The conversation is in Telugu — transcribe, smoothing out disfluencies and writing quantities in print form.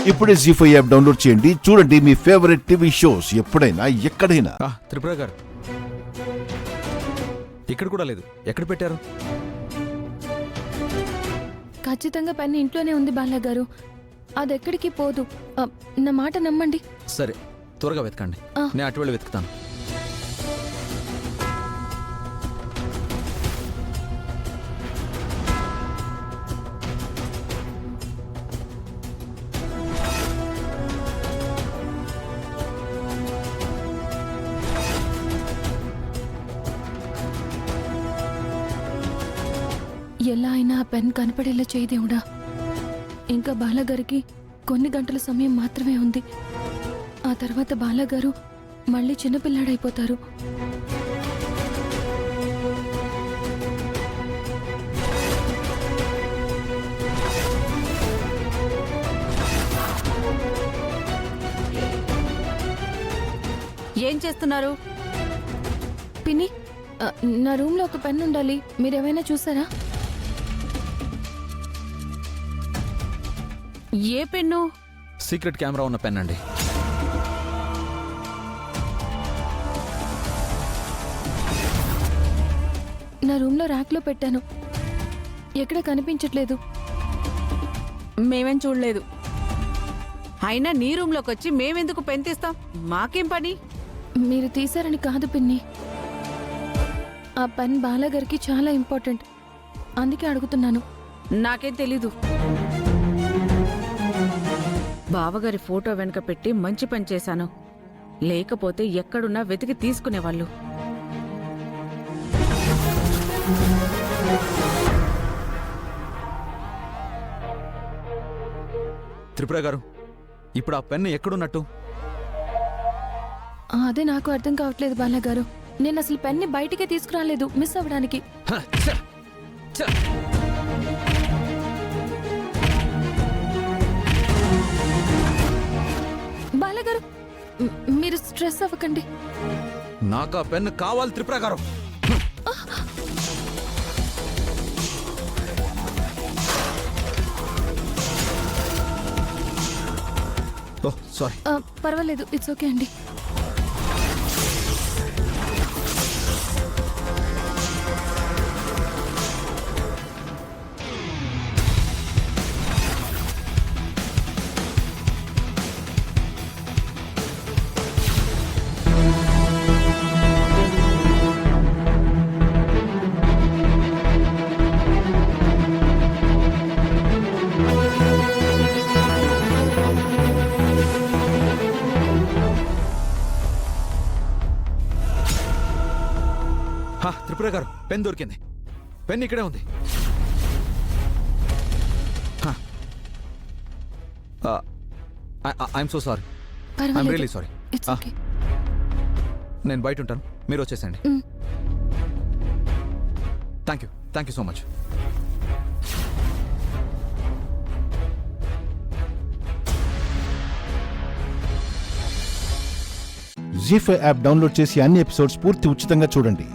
ఇప్పుడే జీ5 యాప్ డౌన్లోడ్ చేయండి. చూడండి మీ ఫేవరెట్ టీవీ షోస్ ఎప్పుడైనా ఎక్కడైనా. త్రిపుర గారు, ఇక్కడ కూడా లేదు. ఎక్కడ పెట్టారు? ఖచ్చితంగా పెన్ ఇంట్లోనే ఉంది బాలా గారు. అది ఎక్కడికి పోదు. నా మాట నమ్మండి. సరే, త్వరగా వెతకండి. నేను అటు వెళ్ళి వెతుకుతాను. ఎలా అయినా ఆ పెన్ కనపడేలా చేయి దేవుడా. ఇంకా బాలాగారికి కొన్ని గంటల సమయం మాత్రమే ఉంది. ఆ తర్వాత బాలాగారు మళ్ళీ చిన్నపిల్లాడైపోతారు. ఏం చేస్తున్నారు? పిన్ని, నా రూమ్లో ఒక పెన్ ఉండాలి. మీరేమైనా చూసారా? ఏ పెన్ను? సీక్రెట్ కెమెరా ఉన్న పెన్ అండి. నా రూమ్లో ర్యాక్లో పెట్టాను. ఎక్కడ కనిపించట్లేదు. మేమేం చూడలేదు. అయినా నీ రూమ్లోకి వచ్చి మేమెందుకు పెన్ తీస్తాం? మాకేం పని? మీరు తీశారని కాదు పిన్ని. ఆ పెన్ బాలాగారికి చాలా ఇంపార్టెంట్. అందుకే అడుగుతున్నాను. నాకేం తెలీదు. బావగారి ఫోటో వెనక పెట్టి మంచి పని చేశాను. లేకపోతే ఎక్కడున్నా వెతికి తీసుకునేవాళ్ళు. త్రిపుర గారు, ఇప్పుడు ఆ పెన్ను ఎక్కడున్నట్టు? అదే నాకు అర్థం కావట్లేదు బాలాగారు. నేను అసలు పెన్ని బయటికే తీసుకురాలేదు మిస్ అవ్వడానికి. బాలాగారు, మీరు స్ట్రెస్ అవ్వకండి. నాకు ఆ పెన్ను కావాలి త్రిపుర గారు. సారీ. పర్వాలేదు, ఇట్స్ ఓకే అండి. త్రిపుర గారు, పెన్ దొరికింది. పెన్ ఇక్కడే ఉంది. I'm so sorry. I'm really sorry. It's okay. నేను బయట ఉంటాను, మీరు వచ్చేసండి. Thank you so much. Zee five app download చేసి అన్ని ఎపిసోడ్స్ పూర్తి ఉచితంగా చూడండి.